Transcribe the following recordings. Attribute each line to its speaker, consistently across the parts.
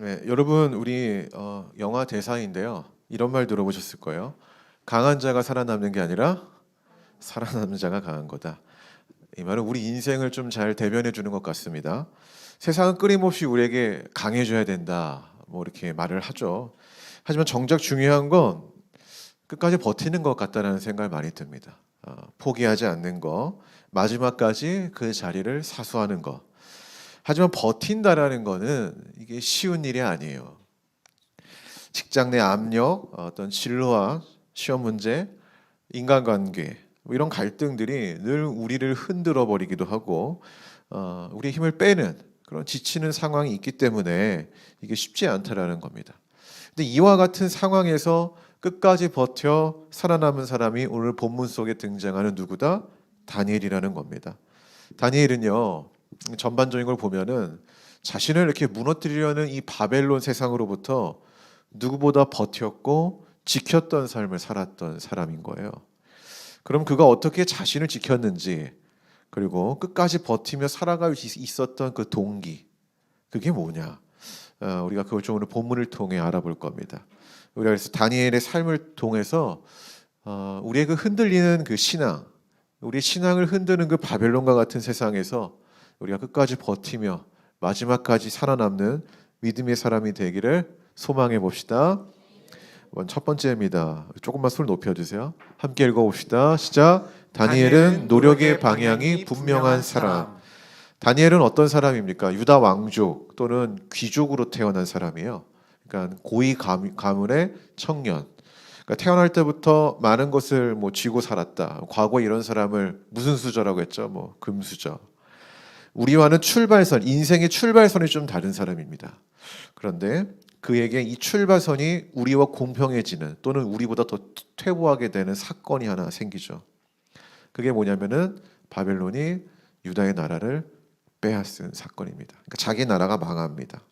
Speaker 1: 네, 여러분 우리 영화 대사인데요. 이런 말 들어보셨을 거예요. 강한 자가 살아남는 게 아니라 살아남는 자가 강한 거다. 이 말은 우리 인생을 좀 잘 대변해 주는 것 같습니다. 세상은 끊임없이 우리에게 강해져야 된다. 뭐 이렇게 말을 하죠. 하지만 정작 중요한 건 끝까지 버티는 것 같다는 생각이 많이 듭니다. 포기하지 않는 거, 마지막까지 그 자리를 사수하는 거. 하지만 버틴다라는 거는 이게 쉬운 일이 아니에요. 직장 내 압력, 어떤 진로와 시험 문제, 인간관계 뭐 이런 갈등들이 늘 우리를 흔들어 버리기도 하고 우리 힘을 빼는 그런 지치는 상황이 있기 때문에 이게 쉽지 않다라는 겁니다. 근데 이와 같은 상황에서 끝까지 버텨 살아남은 사람이 오늘 본문 속에 등장하는 누구다? 다니엘이라는 겁니다. 다니엘은요, 전반적인 걸 보면은 자신을 이렇게 무너뜨리려는 이 바벨론 세상으로부터 누구보다 버텼고 지켰던 삶을 살았던 사람인 거예요. 그럼 그가 어떻게 자신을 지켰는지, 그리고 끝까지 버티며 살아갈 수 있었던 그 동기, 그게 뭐냐? 우리가 그걸 좀 오늘 본문을 통해 알아볼 겁니다. 우리가 그래서 다니엘의 삶을 통해서 우리의 그 흔들리는 그 신앙, 우리 신앙을 흔드는 그 바벨론과 같은 세상에서 우리가 끝까지 버티며 마지막까지 살아남는 믿음의 사람이 되기를 소망해 봅시다. 첫 번째입니다. 조금만 소리 높여주세요. 함께 읽어봅시다. 시작. 다니엘은 노력의 방향이 분명한 사람. 다니엘은 어떤 사람입니까? 유다 왕족 또는 귀족으로 태어난 사람이에요. 그러니까 고위 가문의 청년. 그러니까 태어날 때부터 많은 것을 쥐고 살았다. 과거에 이런 사람을 무슨 수저라고 했죠? 금수저. 우리와는 출발선, 인생의 출발선이 좀 다른 사람입니다. 그런데 그에게 이 출발선이 우리와 공평해지는 또는 우리보다 더 퇴보하게 되는 사건이 하나 생기죠. 그게 뭐냐면은 바벨론이 유다의 나라를 빼앗은 사건입니다. 그러니까 자기 나라가 망합니다.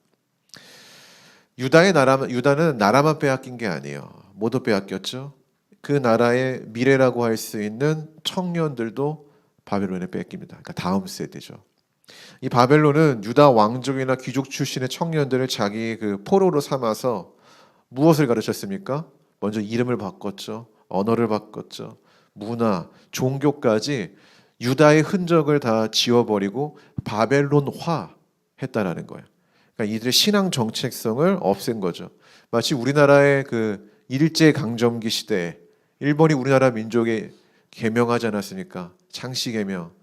Speaker 1: 유다는 나라만 빼앗긴 게 아니에요. 모두 빼앗겼죠. 그 나라의 미래라고 할 수 있는 청년들도 바벨론에 뺏깁니다. 그러니까 다음 세대죠. 이 바벨론은 유다 왕족이나 귀족 출신의 청년들을 자기 그 포로로 삼아서 무엇을 가르쳤습니까? 먼저 이름을 바꿨죠. 언어를 바꿨죠. 문화, 종교까지 유다의 흔적을 다 지워버리고 바벨론화 했다라는 거예요. 그러니까 이들의 신앙 정체성을 없앤 거죠. 마치 우리나라의 그 일제 강점기 시대에 일본이 우리나라 민족에 개명하지 않았습니까? 창씨 개명.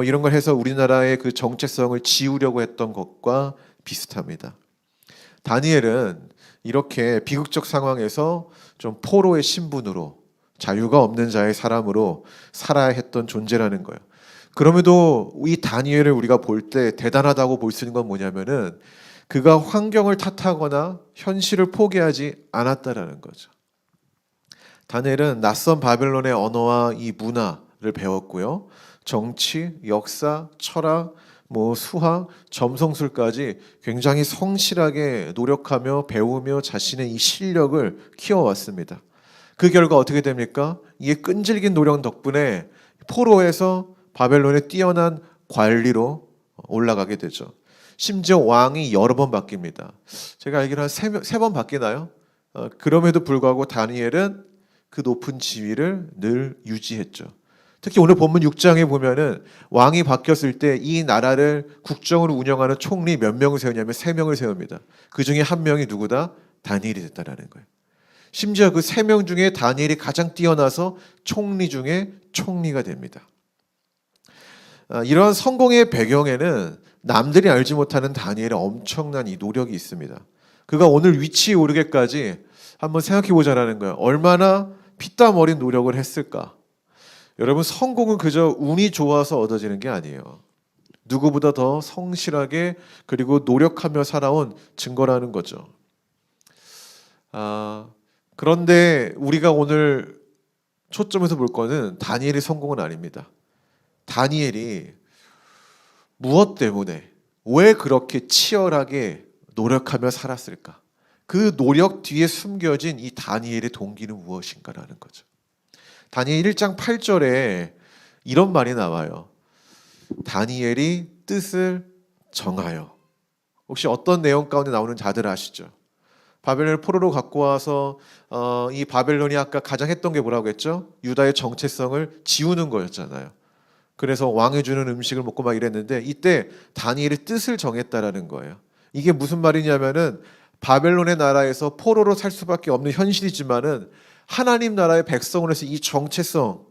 Speaker 1: 이런 걸 해서 우리나라의 그 정체성을 지우려고 했던 것과 비슷합니다. 다니엘은 이렇게 비극적 상황에서 좀 포로의 신분으로 자유가 없는 자의 사람으로 살아야 했던 존재라는 거예요. 그럼에도 이 다니엘을 우리가 볼 때 대단하다고 볼 수 있는 건 뭐냐면은 그가 환경을 탓하거나 현실을 포기하지 않았다라는 거죠. 다니엘은 낯선 바벨론의 언어와 이 문화를 배웠고요. 정치, 역사, 철학, 수학, 점성술까지 굉장히 성실하게 노력하며 배우며 자신의 이 실력을 키워왔습니다. 그 결과 어떻게 됩니까? 이게 끈질긴 노력 덕분에 포로에서 바벨론의 뛰어난 관리로 올라가게 되죠. 심지어 왕이 여러 번 바뀝니다. 제가 알기로 한 세 번 바뀌나요? 그럼에도 불구하고 다니엘은 그 높은 지위를 늘 유지했죠. 특히 오늘 본문 6장에 보면은 왕이 바뀌었을 때 이 나라를 국정으로 운영하는 총리 몇 명을 세우냐면 3명을 세웁니다. 그 중에 한 명이 누구다? 다니엘이 됐다라는 거예요. 심지어 그 3명 중에 다니엘이 가장 뛰어나서 총리 중에 총리가 됩니다. 이러한 성공의 배경에는 남들이 알지 못하는 다니엘의 엄청난 이 노력이 있습니다. 그가 오늘 위치에 오르기까지 한번 생각해 보자라는 거예요. 얼마나 피땀 어린 노력을 했을까? 여러분, 성공은 그저 운이 좋아서 얻어지는 게 아니에요. 누구보다 더 성실하게 그리고 노력하며 살아온 증거라는 거죠. 그런데 우리가 오늘 초점에서 볼 거는 다니엘의 성공은 아닙니다. 다니엘이 무엇 때문에 왜 그렇게 치열하게 노력하며 살았을까? 그 노력 뒤에 숨겨진 이 다니엘의 동기는 무엇인가라는 거죠. 다니엘 1장 8절에 이런 말이 나와요. 다니엘이 뜻을 정하여 혹시 어떤 내용 가운데 나오는지 다들 아시죠? 바벨론을 포로로 갖고 와서 이 바벨론이 아까 가장 했던 게 뭐라고 했죠? 유다의 정체성을 지우는 거였잖아요. 그래서 왕이 주는 음식을 먹고 막 이랬는데 이때 다니엘의 뜻을 정했다라는 거예요. 이게 무슨 말이냐면은 바벨론의 나라에서 포로로 살 수밖에 없는 현실이지만은 하나님 나라의 백성으로서 이 정체성,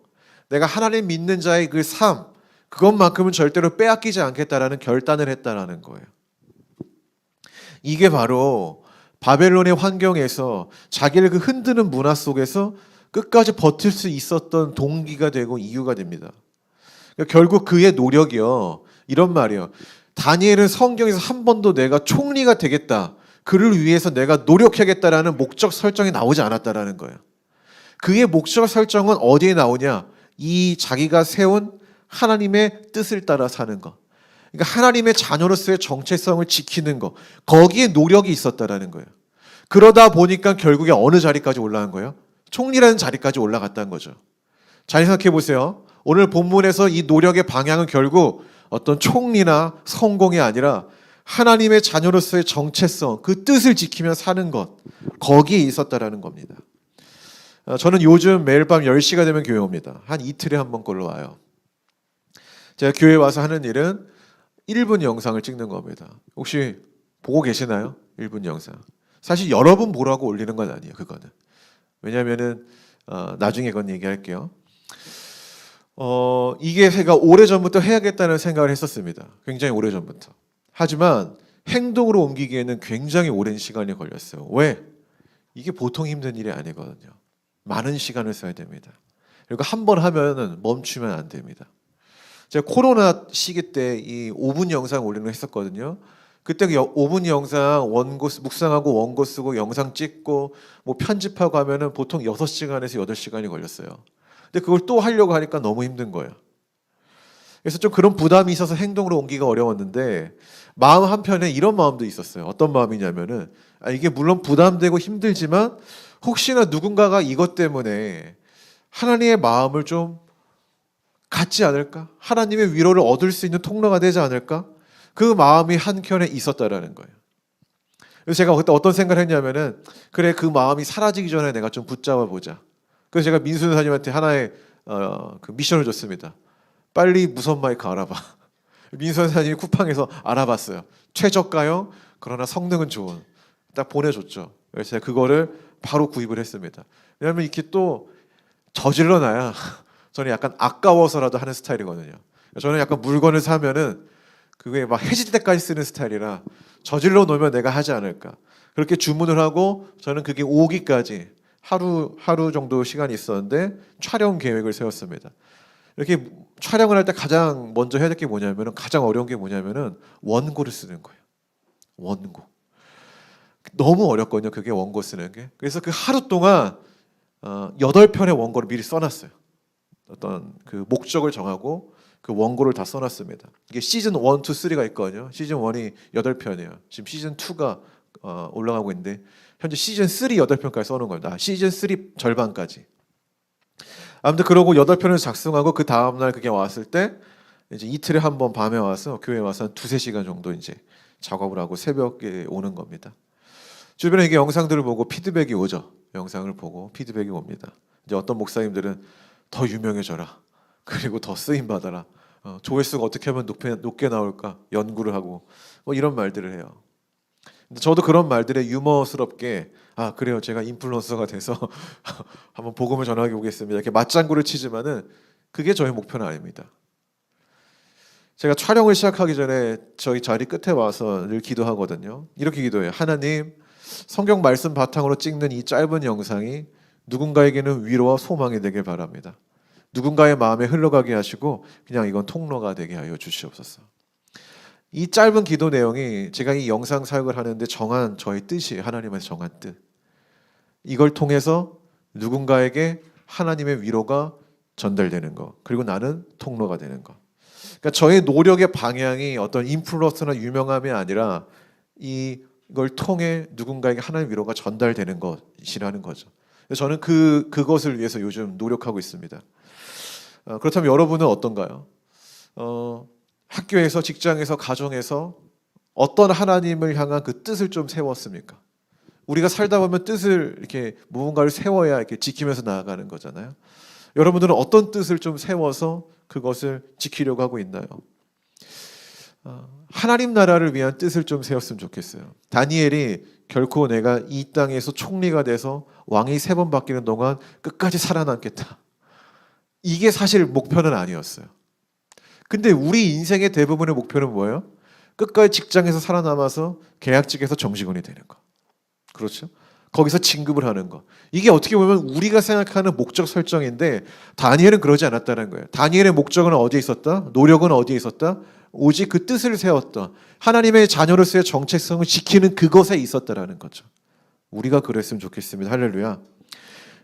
Speaker 1: 내가 하나님 믿는 자의 그 삶, 그것만큼은 절대로 빼앗기지 않겠다라는 결단을 했다라는 거예요. 이게 바로 바벨론의 환경에서 자기를 그 흔드는 문화 속에서 끝까지 버틸 수 있었던 동기가 되고 이유가 됩니다. 그러니까 결국 그의 노력이요. 이런 말이에요. 다니엘은 성경에서 한 번도 내가 총리가 되겠다. 그를 위해서 내가 노력하겠다라는 목적 설정이 나오지 않았다라는 거예요. 그의 목적 설정은 어디에 나오냐? 이 자기가 세운 하나님의 뜻을 따라 사는 것. 그러니까 하나님의 자녀로서의 정체성을 지키는 것. 거기에 노력이 있었다라는 거예요. 그러다 보니까 결국에 어느 자리까지 올라간 거예요? 총리라는 자리까지 올라갔다는 거죠. 잘 생각해 보세요. 오늘 본문에서 이 노력의 방향은 결국 어떤 총리나 성공이 아니라 하나님의 자녀로서의 정체성, 그 뜻을 지키며 사는 것, 거기에 있었다라는 겁니다. 저는 요즘 매일 밤 10시가 되면 교회 옵니다. 한 이틀에 한 번 걸로 와요. 제가 교회에 와서 하는 일은 1분 영상을 찍는 겁니다. 혹시 보고 계시나요? 1분 영상. 사실 여러분 보라고 올리는 건 아니에요. 그거는. 왜냐하면은 나중에 그건 얘기할게요. 이게 제가 오래전부터 해야겠다는 생각을 했었습니다. 굉장히 오래전부터. 하지만 행동으로 옮기기에는 굉장히 오랜 시간이 걸렸어요. 왜? 이게 보통 힘든 일이 아니거든요. 많은 시간을 써야 됩니다. 그리고 한 번 하면은 멈추면 안 됩니다. 제가 코로나 시기 때 이 5분 영상 올리는 거 했었거든요. 그때 그 5분 영상 원고 묵상하고 원고 쓰고 영상 찍고 뭐 편집하고 하면은 보통 6시간에서 8시간이 걸렸어요. 근데 그걸 또 하려고 하니까 너무 힘든 거예요. 그래서 좀 그런 부담이 있어서 행동으로 옮기기가 어려웠는데 마음 한편에 이런 마음도 있었어요. 어떤 마음이냐면은 이게 물론 부담되고 힘들지만 혹시나 누군가가 이것 때문에 하나님의 마음을 좀 갖지 않을까? 하나님의 위로를 얻을 수 있는 통로가 되지 않을까? 그 마음이 한켠에 있었다라는 거예요. 그래서 제가 그때 어떤 생각을 했냐면은 그래 그 마음이 사라지기 전에 내가 좀 붙잡아 보자. 그래서 제가 민수 선생님한테 하나의 그 미션을 줬습니다. 빨리 무선 마이크 알아봐. 민수 선생님이 쿠팡에서 알아봤어요. 최저가형 그러나 성능은 좋은. 딱 보내줬죠. 그래서 제가 그거를 바로 구입을 했습니다. 왜냐하면 이렇게 또 저질러 놔야 저는 약간 아까워서라도 하는 스타일이거든요. 저는 약간 물건을 사면은 그게 막 해질 때까지 쓰는 스타일이라 저질러 놓으면 내가 하지 않을까. 그렇게 주문을 하고 저는 그게 오기까지 하루 정도 시간이 있었는데 촬영 계획을 세웠습니다. 이렇게 촬영을 할 때 가장 먼저 해야 될 게 뭐냐면은 가장 어려운 게 뭐냐면은 원고를 쓰는 거예요. 원고. 너무 어렵거든요. 그게 원고 쓰는 게. 그래서 그 하루 동안 8편의 원고를 미리 써놨어요. 어떤 그 목적을 정하고 그 원고를 다 써놨습니다. 이게 시즌 1, 2, 3가 있거든요. 시즌 1이 8편이에요. 지금 시즌 2가 올라가고 있는데 현재 시즌 3 8편까지 써놓은 겁니다. 시즌 3 절반까지. 아무튼 그러고 8편을 작성하고 그 다음날 그게 왔을 때 이제 이틀에 한 번 밤에 와서 교회에 와서 한 2-3시간 정도 이제 작업을 하고 새벽에 오는 겁니다. 주변에 이게 영상들을 보고 피드백이 오죠. 영상을 보고 피드백이 옵니다. 이제 어떤 목사님들은 더 유명해져라. 그리고 더 쓰임 받아라. 조회수가 어떻게 하면 높게 나올까 연구를 하고 뭐 이런 말들을 해요. 근데 저도 그런 말들에 유머스럽게 그래요. 제가 인플루언서가 돼서 한번 복음을 전하게 오겠습니다. 이렇게 맞장구를 치지만은 그게 저의 목표는 아닙니다. 제가 촬영을 시작하기 전에 저희 자리 끝에 와서 늘 기도하거든요. 이렇게 기도해요. 하나님, 성경 말씀 바탕으로 찍는 이 짧은 영상이 누군가에게는 위로와 소망이 되길 바랍니다. 누군가의 마음에 흘러가게 하시고 그냥 이건 통로가 되게 하여 주시옵소서. 이 짧은 기도 내용이 제가 이 영상 사역을 하는데 정한 저의 뜻이에요. 하나님의 정한 뜻. 이걸 통해서 누군가에게 하나님의 위로가 전달되는 것. 그리고 나는 통로가 되는 것. 그러니까 저의 노력의 방향이 어떤 인플루언서나 유명함이 아니라 이걸 통해 누군가에게 하나님의 위로가 전달되는 것이라는 거죠. 저는 그것을 위해서 요즘 노력하고 있습니다. 그렇다면 여러분은 어떤가요? 학교에서, 직장에서, 가정에서 어떤 하나님을 향한 그 뜻을 좀 세웠습니까? 우리가 살다 보면 뜻을 이렇게 무언가를 세워야 이렇게 지키면서 나아가는 거잖아요. 여러분들은 어떤 뜻을 좀 세워서 그것을 지키려고 하고 있나요? 하나님 나라를 위한 뜻을 좀 세웠으면 좋겠어요. 다니엘이 결코 내가 이 땅에서 총리가 돼서 왕이 3번 바뀌는 동안 끝까지 살아남겠다. 이게 사실 목표는 아니었어요. 근데 우리 인생의 대부분의 목표는 뭐예요? 끝까지 직장에서 살아남아서 계약직에서 정직원이 되는 거. 그렇죠? 거기서 진급을 하는 거. 이게 어떻게 보면 우리가 생각하는 목적 설정인데 다니엘은 그러지 않았다는 거예요. 다니엘의 목적은 어디에 있었다? 노력은 어디에 있었다? 오직 그 뜻을 세웠다. 하나님의 자녀로서의 정체성을 지키는 그것에 있었다라는 거죠. 우리가 그랬으면 좋겠습니다. 할렐루야.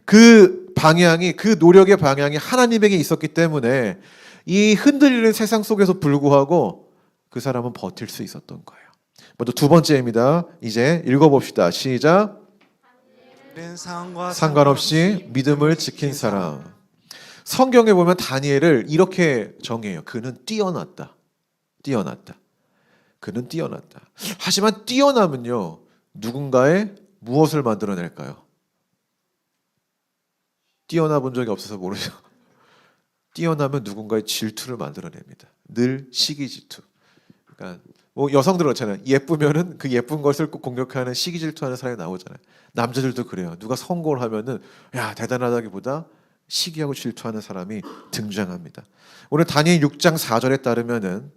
Speaker 1: 그 방향이, 그 노력의 방향이 하나님에게 있었기 때문에 이 흔들리는 세상 속에서 불구하고 그 사람은 버틸 수 있었던 거예요. 먼저 두 번째입니다. 이제 읽어봅시다. 시작. 상관없이 믿음을 지킨 사람. 성경에 보면 다니엘을 이렇게 정해요. 그는 뛰어났다. 뛰어났다. 그는 뛰어났다. 하지만 뛰어남은요, 누군가의 무엇을 만들어낼까요? 뛰어나 본 적이 없어서 모르죠. 뛰어나면 누군가의 질투를 만들어냅니다. 늘 시기 질투. 그러니까 뭐 여성들 그렇잖아요. 예쁘면은 그 예쁜 것을 꼭 공격하는 시기 질투하는 사람이 나오잖아요. 남자들도 그래요. 누가 성공을 하면은 야 대단하다기보다 시기하고 질투하는 사람이 등장합니다. 오늘 다니엘 6장 4절에 따르면은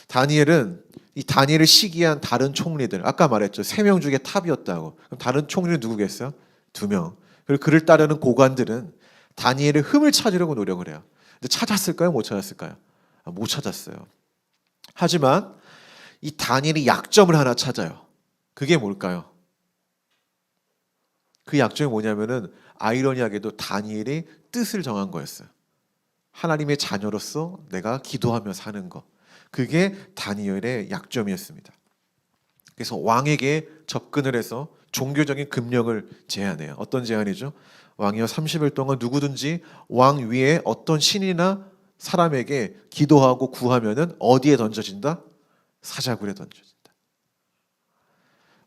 Speaker 1: 다니엘은 이 다니엘을 시기한 다른 총리들, 아까 말했죠. 3명 중에 탑이었다고. 그럼 다른 총리는 누구겠어요? 2명. 그리고 그를 따르는 고관들은 다니엘의 흠을 찾으려고 노력을 해요. 근데 찾았을까요? 못 찾았을까요? 못 찾았어요. 하지만 이 다니엘이 약점을 하나 찾아요. 그게 뭘까요? 그 약점이 뭐냐면은 아이러니하게도 다니엘이 뜻을 정한 거였어요. 하나님의 자녀로서 내가 기도하며 사는 거. 그게 다니엘의 약점이었습니다. 그래서 왕에게 접근을 해서 종교적인 금령을 제안해요. 어떤 제안이죠? 왕이여 30일 동안 누구든지 왕 위에 어떤 신이나 사람에게 기도하고 구하면은 어디에 던져진다? 사자굴에 던져진다.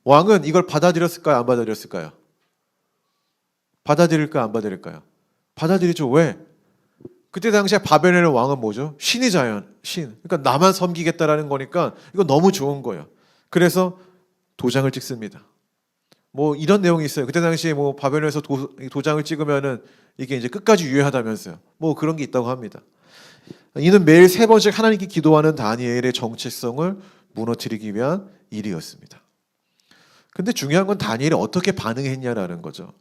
Speaker 1: 왕은 이걸 받아들였을까요? 안 받아들였을까요? 받아들일까요? 안 받아들일까요? 받아들이죠. 왜? 그때 당시에 바벨론의 왕은 뭐죠? 신이잖아요. 신. 그러니까 나만 섬기겠다라는 거니까 이거 너무 좋은 거예요. 그래서 도장을 찍습니다. 뭐 이런 내용이 있어요. 그때 당시에 뭐 바벨론에서 도장을 찍으면은 이게 이제 끝까지 유효하다면서요. 뭐 그런 게 있다고 합니다. 이는 매일 3번씩 하나님께 기도하는 다니엘의 정체성을 무너뜨리기 위한 일이었습니다. 근데 중요한 건 다니엘이 어떻게 반응했냐라는 거죠.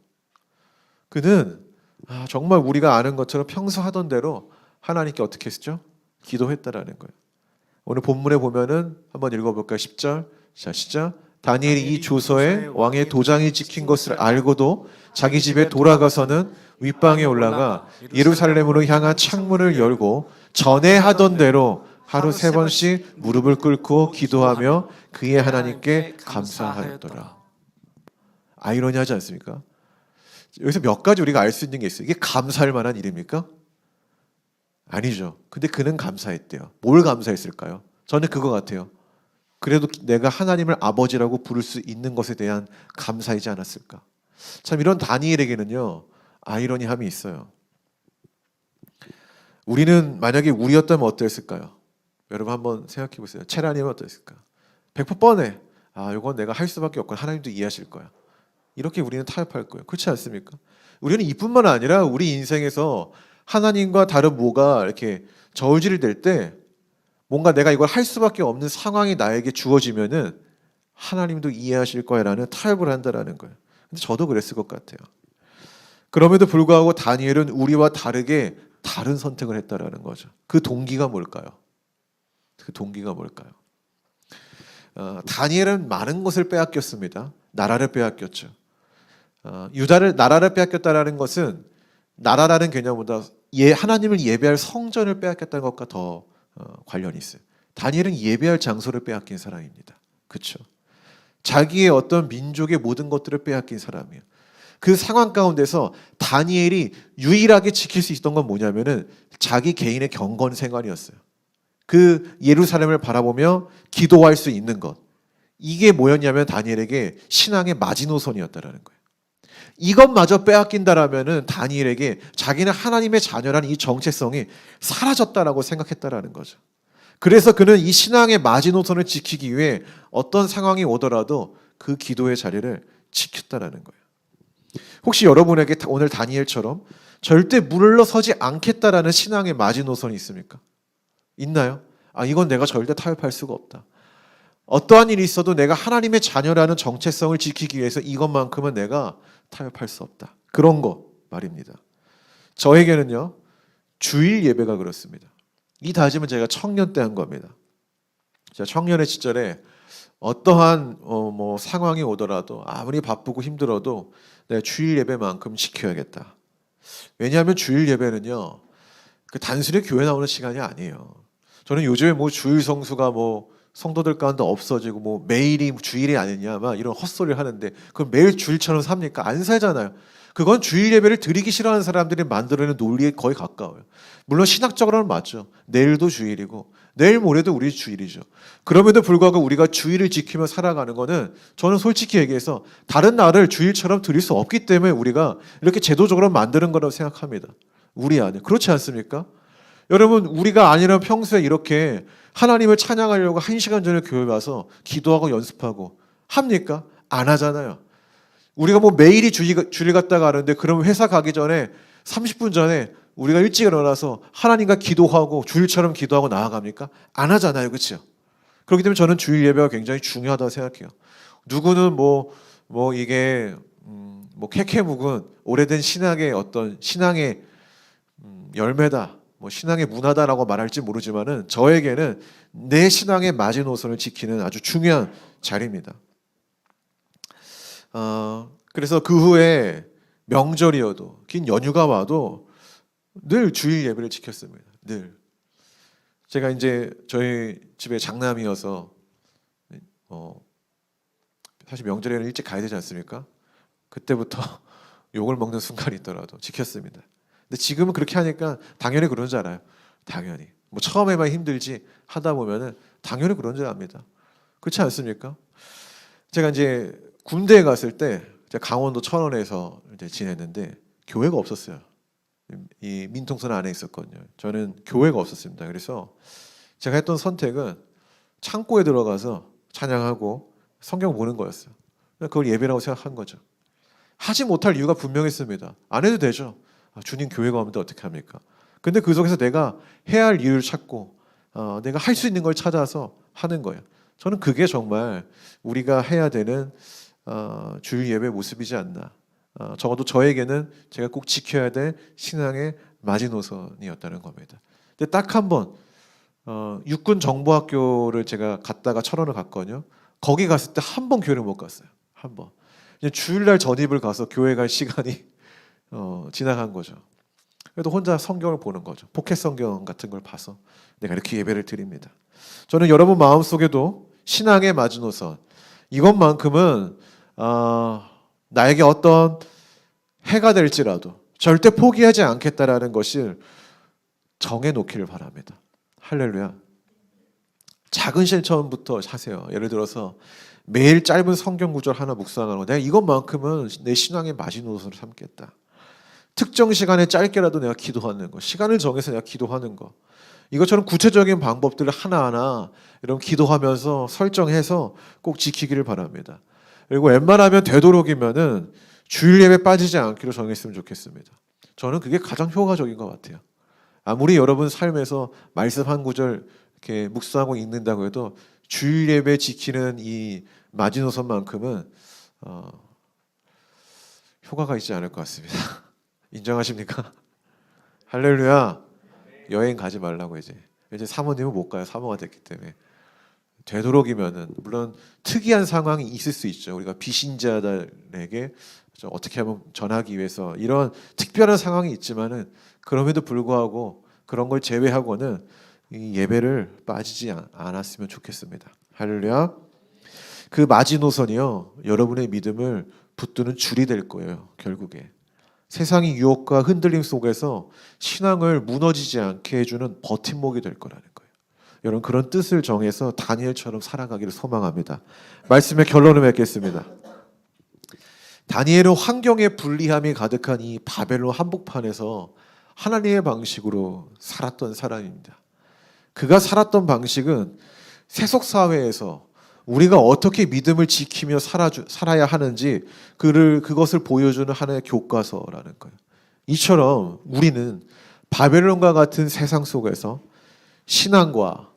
Speaker 1: 그는 정말 우리가 아는 것처럼 평소 하던 대로 하나님께 어떻게 했죠? 기도했다라는 거예요. 오늘 본문에 보면은 한번 읽어볼까요? 10절. 자, 시작. 다니엘이 이 조서에 왕의 도장이 찍힌 것을 알고도 자기 집에 돌아가서는 윗방에 올라가 예루살렘으로 향한 창문을 열고 전에 하던 대로 하루 3번씩 무릎을 꿇고 기도하며 그의 하나님께 감사하였더라. 아이러니하지 않습니까? 여기서 몇 가지 우리가 알 수 있는 게 있어요. 이게 감사할 만한 일입니까? 아니죠. 근데 그는 감사했대요. 뭘 감사했을까요? 저는 그거 같아요. 그래도 내가 하나님을 아버지라고 부를 수 있는 것에 대한 감사이지 않았을까? 참 이런 다니엘에게는요, 아이러니함이 있어요. 우리는 만약에 우리였다면 어땠을까요? 여러분 한번 생각해 보세요. 체라님은 어땠을까? 100% 뻔해. 이건 내가 할 수밖에 없고 하나님도 이해하실 거야. 이렇게 우리는 타협할 거예요. 그렇지 않습니까? 우리는 이뿐만 아니라 우리 인생에서 하나님과 다른 뭐가 이렇게 저울질이 될 때 뭔가 내가 이걸 할 수밖에 없는 상황이 나에게 주어지면은 하나님도 이해하실 거야라는 타협을 한다라는 거예요. 근데 저도 그랬을 것 같아요. 그럼에도 불구하고 다니엘은 우리와 다르게 다른 선택을 했다라는 거죠. 그 동기가 뭘까요? 그 동기가 뭘까요? 다니엘은 많은 것을 빼앗겼습니다. 나라를 빼앗겼죠. 나라를 빼앗겼다라는 것은 나라라는 개념보다 하나님을 예배할 성전을 빼앗겼다는 것과 더 관련이 있어요. 다니엘은 예배할 장소를 빼앗긴 사람입니다. 그렇죠? 자기의 어떤 민족의 모든 것들을 빼앗긴 사람이에요. 그 상황 가운데서 다니엘이 유일하게 지킬 수 있었던 건 뭐냐면은 자기 개인의 경건 생활이었어요. 그 예루살렘을 바라보며 기도할 수 있는 것. 이게 뭐였냐면 다니엘에게 신앙의 마지노선이었다라는 거예요. 이것마저 빼앗긴다라면은 다니엘에게 자기는 하나님의 자녀라는 이 정체성이 사라졌다라고 생각했다라는 거죠. 그래서 그는 이 신앙의 마지노선을 지키기 위해 어떤 상황이 오더라도 그 기도의 자리를 지켰다라는 거예요. 혹시 여러분에게 오늘 다니엘처럼 절대 물러서지 않겠다라는 신앙의 마지노선이 있습니까? 있나요? 이건 내가 절대 타협할 수가 없다. 어떠한 일이 있어도 내가 하나님의 자녀라는 정체성을 지키기 위해서 이것만큼은 내가 타협할 수 없다. 그런 거 말입니다. 저에게는요, 주일 예배가 그렇습니다. 이 다짐은 제가 청년 때 한 겁니다. 제가 청년의 시절에 어떠한 상황이 오더라도 아무리 바쁘고 힘들어도 내가 주일 예배만큼 지켜야겠다. 왜냐하면 주일 예배는요, 단순히 교회 나오는 시간이 아니에요. 저는 요즘에 주일 성수가 성도들 가운데 없어지고 매일이 주일이 아니냐 막 이런 헛소리를 하는데 그럼 매일 주일처럼 삽니까? 안 살잖아요. 그건 주일 예배를 드리기 싫어하는 사람들이 만들어내는 논리에 거의 가까워요. 물론 신학적으로는 맞죠. 내일도 주일이고 내일 모레도 우리 주일이죠. 그럼에도 불구하고 우리가 주일을 지키며 살아가는 거는 저는 솔직히 얘기해서 다른 날을 주일처럼 드릴 수 없기 때문에 우리가 이렇게 제도적으로 만드는 거라고 생각합니다. 우리 안에. 그렇지 않습니까? 여러분, 우리가 아니라면 평소에 이렇게 하나님을 찬양하려고 1시간 전에 교회 와서 기도하고 연습하고 합니까? 안 하잖아요. 우리가 매일이 주일 갔다가 하는데 그러면 회사 가기 전에 30분 전에 우리가 일찍 일어나서 하나님과 기도하고 주일처럼 기도하고 나아갑니까? 안 하잖아요. 그렇죠? 그렇기 때문에 저는 주일 예배가 굉장히 중요하다고 생각해요. 누구는 이게 캐캐 묵은 오래된 신학의 어떤 신앙의 열매다. 신앙의 문화다라고 말할지 모르지만은 저에게는 내 신앙의 마지노선을 지키는 아주 중요한 자리입니다. 그래서 그 후에 명절이어도 긴 연휴가 와도 늘 주일 예배를 지켰습니다. 늘. 제가 이제 저희 집에 장남이어서 사실 명절에는 일찍 가야 되지 않습니까? 그때부터 욕을 먹는 순간이 있더라도 지켰습니다. 근데 지금은 그렇게 하니까 당연히 그런 줄 알아요. 당연히. 처음에만 힘들지 하다 보면은 당연히 그런 줄 압니다. 그렇지 않습니까? 제가 이제 군대에 갔을 때 제가 강원도 천원에서 이제 지냈는데 교회가 없었어요. 이 민통선 안에 있었거든요. 저는 교회가 없었습니다. 그래서 제가 했던 선택은 창고에 들어가서 찬양하고 성경 보는 거였어요. 그걸 예배라고 생각한 거죠. 하지 못할 이유가 분명했습니다. 안 해도 되죠. 주님 교회가 없는데 어떻게 합니까? 근데 그 속에서 내가 해야 할 이유를 찾고 내가 할 수 있는 걸 찾아서 하는 거예요. 저는 그게 정말 우리가 해야 되는 주일 예배 모습이지 않나. 적어도 저에게는 제가 꼭 지켜야 될 신앙의 마지노선이었다는 겁니다. 근데 딱 한 번 육군 정보학교를 제가 갔다가 철원을 갔거든요. 거기 갔을 때 한 번 교회를 못 갔어요. 한 번. 주일날 전입을 가서 교회 갈 시간이 지나간 거죠. 그래도 혼자 성경을 보는 거죠. 포켓 성경 같은 걸 봐서 내가 이렇게 예배를 드립니다. 저는 여러분 마음속에도 신앙의 마지노선 이것만큼은 나에게 어떤 해가 될지라도 절대 포기하지 않겠다라는 것을 정해놓기를 바랍니다. 할렐루야. 작은 실천부터 하세요. 예를 들어서 매일 짧은 성경 구절 하나 묵상하는 거. 내가 이것만큼은 내 신앙의 마지노선을 삼겠다. 특정 시간에 짧게라도 내가 기도하는 거. 시간을 정해서 내가 기도하는 거. 이것처럼 구체적인 방법들을 하나하나 이런 기도하면서 설정해서 꼭 지키기를 바랍니다. 그리고 웬만하면 되도록이면은 주일 예배 빠지지 않기로 정했으면 좋겠습니다. 저는 그게 가장 효과적인 것 같아요. 아무리 여러분 삶에서 말씀 한 구절 이렇게 묵상하고 읽는다고 해도 주일 예배 지키는 이 마지노선만큼은 효과가 있지 않을 것 같습니다. 인정하십니까? 할렐루야. 여행 가지 말라고 이제 사모님은 못 가요. 사모가 됐기 때문에. 되도록이면은 물론 특이한 상황이 있을 수 있죠. 우리가 비신자들에게 어떻게 하면 전하기 위해서 이런 특별한 상황이 있지만은 그럼에도 불구하고 그런 걸 제외하고는 이 예배를 빠지지 않았으면 좋겠습니다. 할렐루야. 그 마지노선이요, 여러분의 믿음을 붙드는 줄이 될 거예요. 결국에 세상의 유혹과 흔들림 속에서 신앙을 무너지지 않게 해주는 버팀목이 될 거라는 거예요. 여러분 그런 뜻을 정해서 다니엘처럼 살아가기를 소망합니다. 말씀의 결론을 맺겠습니다. 다니엘은 환경의 불리함이 가득한 이 바벨론 한복판에서 하나님의 방식으로 살았던 사람입니다. 그가 살았던 방식은 세속사회에서 우리가 어떻게 믿음을 지키며 살아야 하는지 그것을 보여주는 하나의 교과서라는 거예요. 이처럼 우리는 바벨론과 같은 세상 속에서 신앙과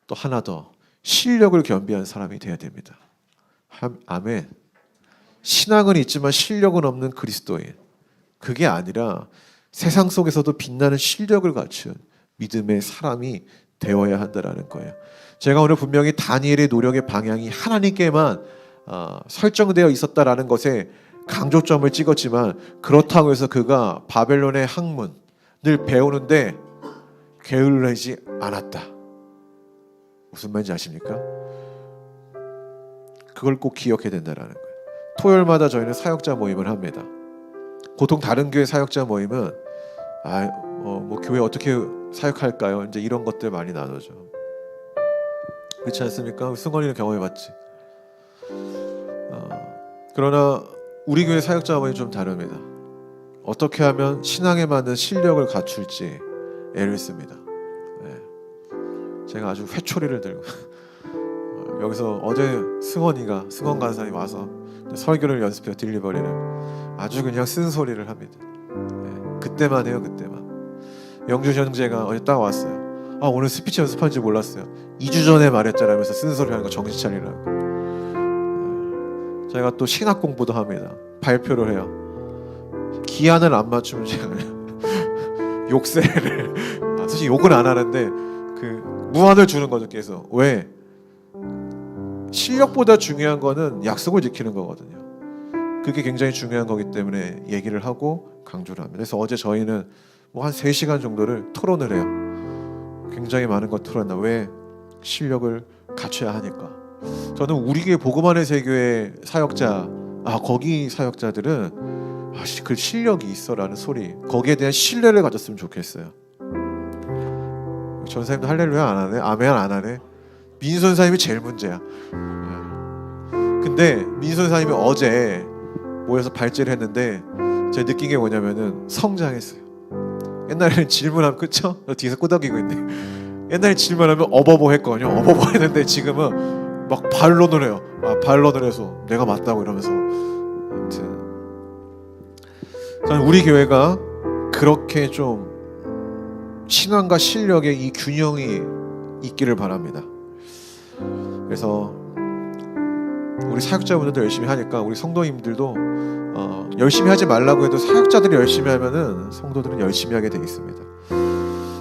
Speaker 1: 또 하나 더 실력을 겸비한 사람이 되어야 됩니다. 아멘. 신앙은 있지만 실력은 없는 그리스도인, 그게 아니라 세상 속에서도 빛나는 실력을 갖춘 믿음의 사람이 되어야 한다는 거예요. 제가 오늘 분명히 다니엘의 노력의 방향이 하나님께만 설정되어 있었다라는 것에 강조점을 찍었지만, 그렇다고 해서 그가 바벨론의 학문을 배우는데 게을르지 않았다. 무슨 말인지 아십니까? 그걸 꼭 기억해야 된다는 거예요. 토요일마다 저희는 사역자 모임을 합니다. 보통 다른 교회 사역자 모임은 뭐 교회 어떻게 사역할까요? 이제 이런 것들 많이 나누죠. 그렇지 않습니까? 승건이는 경험해봤지. 그러나 우리 교회 사역자 모임이 좀 다릅니다. 어떻게 하면 신앙에 맞는 실력을 갖출지 애를 씁니다. 네. 제가 아주 회초리를 들고 여기서 어제 승원 간사님 와서 설교를 연습해요. 딜리버리를 아주 그냥 쓴소리를 합니다. 네. 그때만 해요. 그때만. 영주 형제가 어제 딱 왔어요. 오늘 스피치 연습하는지 몰랐어요. 2주 전에 말했잖아면서 쓴소리 하는 거 정신 차리라고. 네. 제가 또 신학 공부도 합니다. 발표를 해요. 기한을 안 맞추면 제가 욕세를 사실 욕은 안 하는데 그 무한을 주는 거죠. 계속. 왜? 실력보다 중요한 거는 약속을 지키는 거거든요. 그게 굉장히 중요한 거기 때문에 얘기를 하고 강조를 합니다. 그래서 어제 저희는 뭐 한 3시간 정도를 토론을 해요. 굉장히 많은 걸 토론한다. 왜? 실력을 갖춰야 하니까. 저는 우리 교회 복음안의 세교회 사역자, 거기 사역자들은 그 실력이 있어라는 소리, 거기에 대한 신뢰를 가졌으면 좋겠어요. 전사님도 할렐루야 안 하네? 아멘 안 하네? 민선사님이 제일 문제야. 근데 민선사님이 어제 모여서 발제를 했는데 제가 느낀 게 뭐냐면은 성장했어요. 옛날에는 질문하면 그쵸? 너 뒤에서 끄덕이고 있네. 옛날에 질문하면 어버버 했거든요. 어버버 했는데 지금은 막 반론을 해요. 반론을 해서 내가 맞다고 이러면서. 아무튼 저는 우리 교회가 그렇게 좀 신앙과 실력의 이 균형이 있기를 바랍니다. 그래서 우리 사역자분들도 열심히 하니까 우리 성도님들도 열심히 하지 말라고 해도 사역자들이 열심히 하면은 성도들은 열심히 하게 되어 있습니다.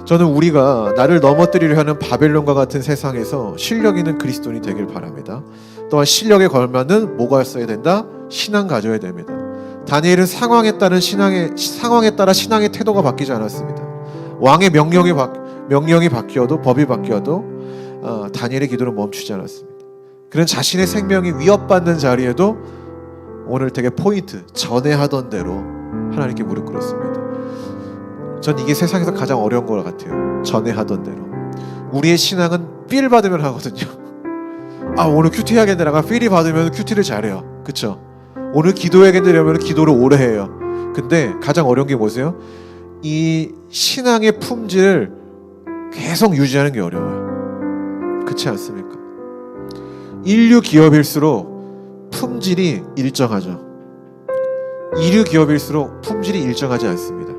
Speaker 1: 저는 우리가 나를 넘어뜨리려 하는 바벨론과 같은 세상에서 실력 있는 그리스도인이 되길 바랍니다. 또한 실력에 걸맞는 뭐가 있어야 된다? 신앙 가져야 됩니다. 다니엘은 상황에 따라 신앙의 태도가 바뀌지 않았습니다. 왕의 명령이 바뀌어도 법이 바뀌어도 다니엘의 기도는 멈추지 않았습니다. 그는 자신의 생명이 위협받는 자리에도 오늘 되게 포인트, 전에 하던 대로 하나님께 무릎 꿇었습니다. 전 이게 세상에서 가장 어려운 것 같아요. 전에 하던 대로. 우리의 신앙은 필 받으면 하거든요. 오늘 큐티 해야겠네 라가 필이 받으면 큐티를 잘해요. 그쵸? 오늘 기도해야겠네 이러면 기도를 오래 해요. 근데 가장 어려운 게 뭐세요? 이 신앙의 품질을 계속 유지하는 게 어려워요. 그렇지 않습니까? 인류 기업일수록 품질이 일정하죠. 이류 기업일수록 품질이 일정하지 않습니다.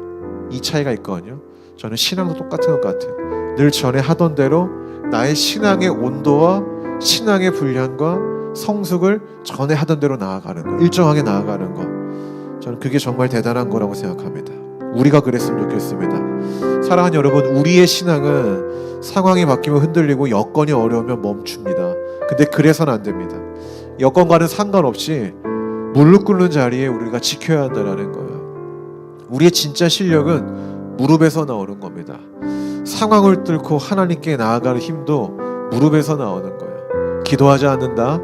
Speaker 1: 이 차이가 있거든요. 저는 신앙도 똑같은 것 같아요. 늘 전에 하던 대로 나의 신앙의 온도와 신앙의 분량과 성숙을 전에 하던 대로 나아가는 거, 일정하게 나아가는 거, 저는 그게 정말 대단한 거라고 생각합니다. 우리가 그랬으면 좋겠습니다. 사랑하는 여러분, 우리의 신앙은 상황이 바뀌면 흔들리고 여건이 어려우면 멈춥니다. 근데 그래서는 안 됩니다. 여건과는 상관없이 무릎 꿇는 자리에 우리가 지켜야 한다는 거예요. 우리의 진짜 실력은 무릎에서 나오는 겁니다. 상황을 뚫고 하나님께 나아가는 힘도 무릎에서 나오는 거예요. 기도하지 않는다?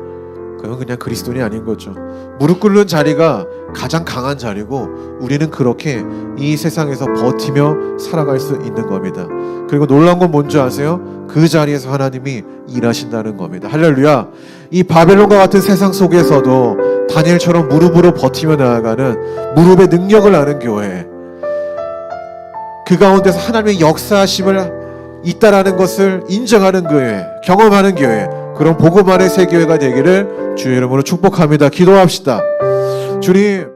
Speaker 1: 그건 그냥 그리스도인이 아닌 거죠. 무릎 꿇는 자리가 가장 강한 자리고 우리는 그렇게 이 세상에서 버티며 살아갈 수 있는 겁니다. 그리고 놀라운 건 뭔지 아세요? 그 자리에서 하나님이 일하신다는 겁니다. 할렐루야. 이 바벨론과 같은 세상 속에서도 다니엘처럼 무릎으로 버티며 나아가는 무릎의 능력을 아는 교회, 그 가운데서 하나님의 역사하심을 있다라는 것을 인정하는 교회, 경험하는 교회, 그런 복음 안의 새 교회가 되기를 주의 이름으로 축복합니다. 기도합시다. 주님,